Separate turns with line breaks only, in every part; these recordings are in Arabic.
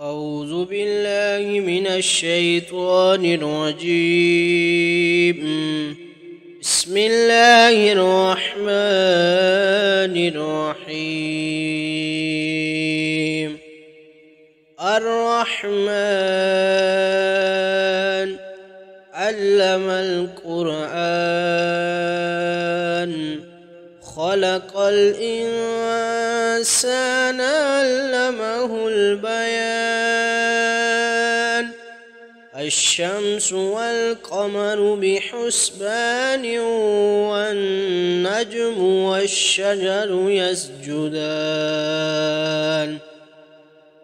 أعوذ بالله من الشيطان الرجيم. بسم الله الرحمن الرحيم. الرحمن علم القرآن خلق الإنسان علمه البيان. الشمس والقمر بحسبان والنجم والشجر يسجدان.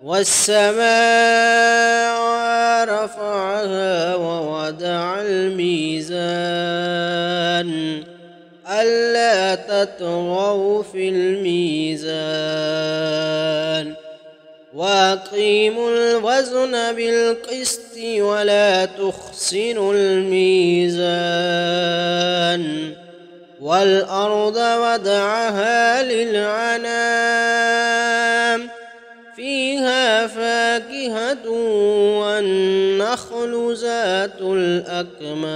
والسماء رفعها ووضع الميزان ألا تطغوا في الميزان وأقيموا الوزن بالقسط ولا تخسروا الميزان. والأرض وضعها للعنام فيها فاكهة والنخل ذات الأكمام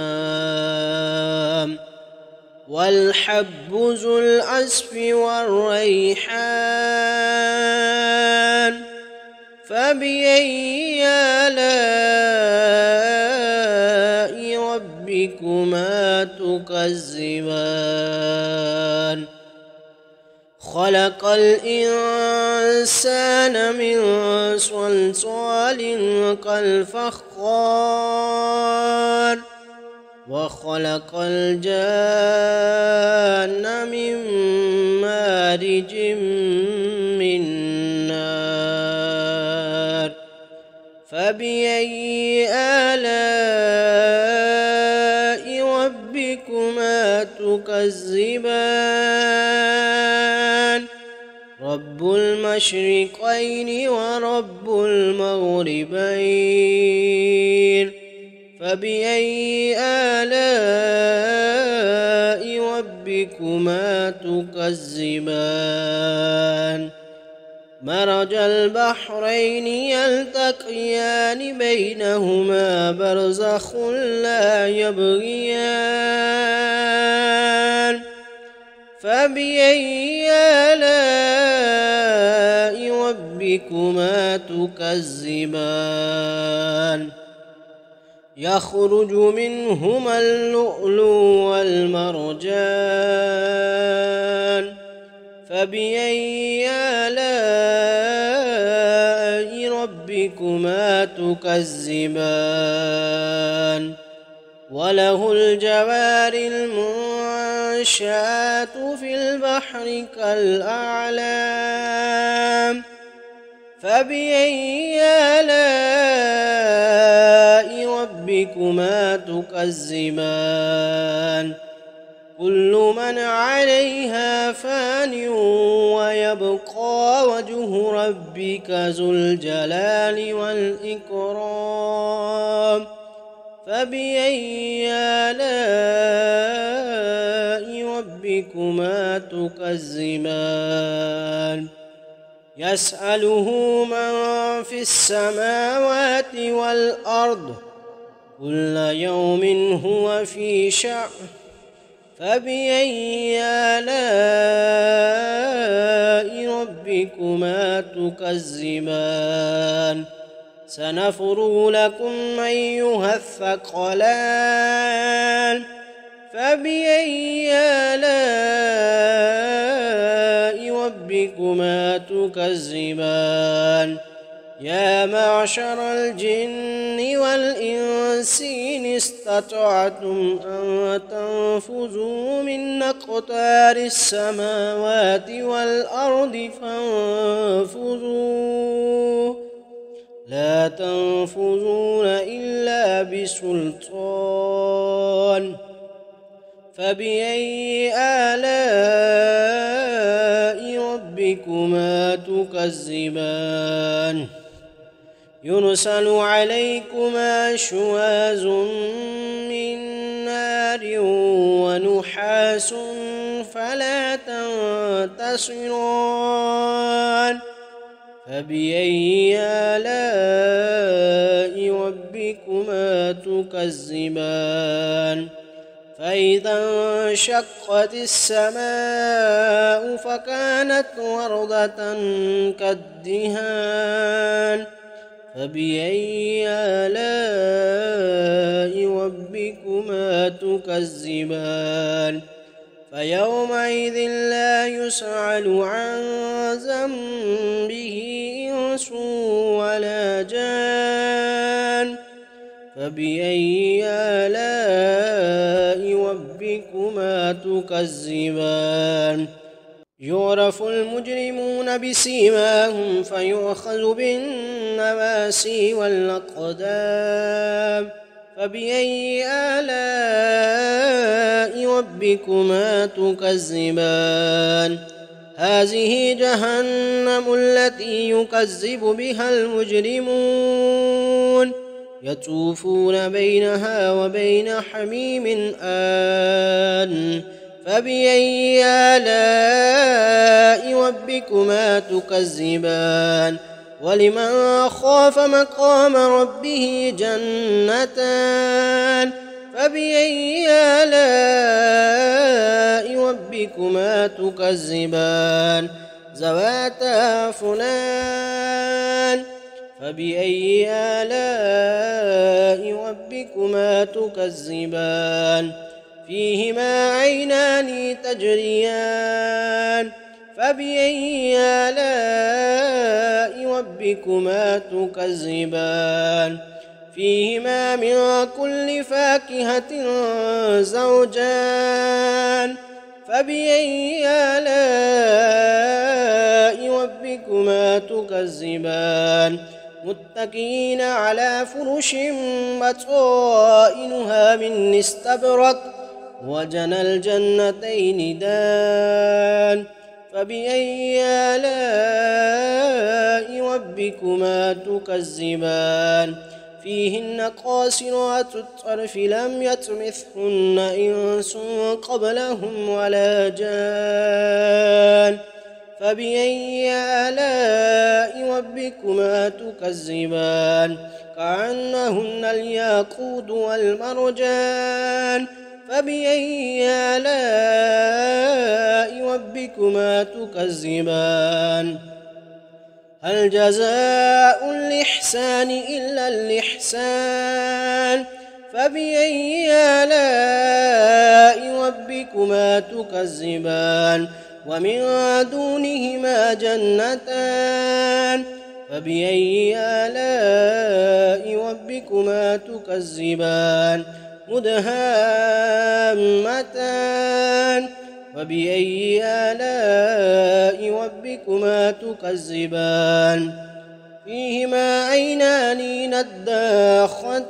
والحب ذو العصف والريحان. فبأي آلاء ربكما تكذبان؟ خلق الإنسان من صلصال كالفخار وخلق الجان من مارج من نار. فبأي آلاء ربكما تكذبان؟ رب المشرقين ورب المغربين. فبأي آلاء ربكما تكذبان؟ مرج البحرين يلتقيان بينهما برزخ لا يبغيان. فبأي آلاء ربكما تكذبان؟ يخرج منهما اللؤلؤ والمرجان. فبأي آلاء ربكما تكذبان؟ وله الجوار المنشآت في البحر كالأعلام. فبأي آلاء ربكما تكذبان؟ كل من عليها فان ويبقى وجه ربك ذو الجلال والإكرام. فبأي آلاء ربكما تكذبان؟ يسأله من في السماوات والأرض كل يوم هو في شأن. فبأي آلاء ربكما تكذبان؟ سنفرغ لكم أيها الثقلان. فبأي آلاء ربكما تكذبان؟ يا معشر الجن والإنس إن استطعتم أن تنفذوا من أقطار السماوات والأرض فانفذوا لا تنفذون إلا بسلطان. فبأي آلاء ربكما تكذبان؟ يرسل عليكما شواظ من نار ونحاس فلا تنتصران. فبأي آلاء ربكما تكذبان فإذا انشقت السماء فكانت وردة كالدهان فبأي آلاء ربكما تكذبان فيومئذ لا يسأل عن ذنبه إنس ولا جان فبأي آلاء ربكما تكذبان يعرف المجرمون بسيماهم فيؤخذ بالنواسي والأقدام فبأي آلاء ربكما تكذبان هذه جهنم التي يكذب بها المجرمون يطوفون بينها وبين حميم آن فبأي آلاء ربكما تكذبان ولمن خاف مقام ربه جنتان فبأي آلاء ربكما تكذبان ذواتا أفنان فبأي آلاء ربكما تكذبان فيهما عينان تجريان فبأي آلاء ربكما تكذبان فيهما من كل فاكهة زوجان فبأي آلاء ربكما تكذبان متكئين على فرش بطائنها من استبرق وجنى الجنتين دان فبأي آلاء ربكما تكذبان فيهن قاصرات الطرف لم يطمثهن إنس قبلهم ولا جان فبأي آلاء ربكما تكذبان كأنهن الياقوت والمرجان فبأي آلاء ربكما تكذبان هل جزاء الإحسان إلا الإحسان فبأي آلاء ربكما تكذبان ومن دونهما جنتان فبأي آلاء ربكما تكذبان مدهامتان فبأي آلاء ربكما تكذبان فيهما عينان نضاختان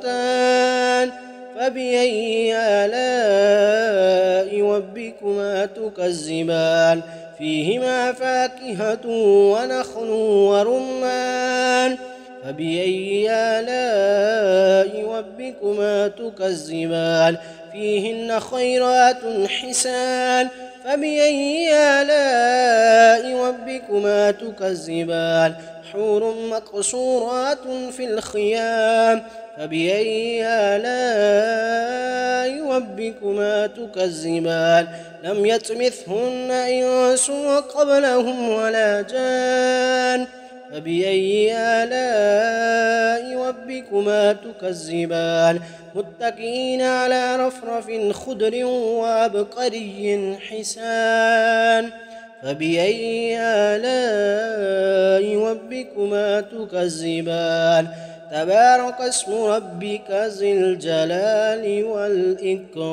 فبأي آلاء ربكما تكذبان فيهما فاكهة ونخل ورمان فبأي آلاء ربكما تكذبان فيهن خيرات حسان فبأي آلاء ربكما تكذبان حور مقصورات في الخيام فبأي آلاء ربكما تكذبان لم يطمثهن إنس قبلهم ولا جان فبأي آلاء ربكما تكذبان متكئين على رفرف خضر وعبقري حسان فبأي آلاء ربكما تكذبان تبارك اسم ربك ذي الجلال والإكرام.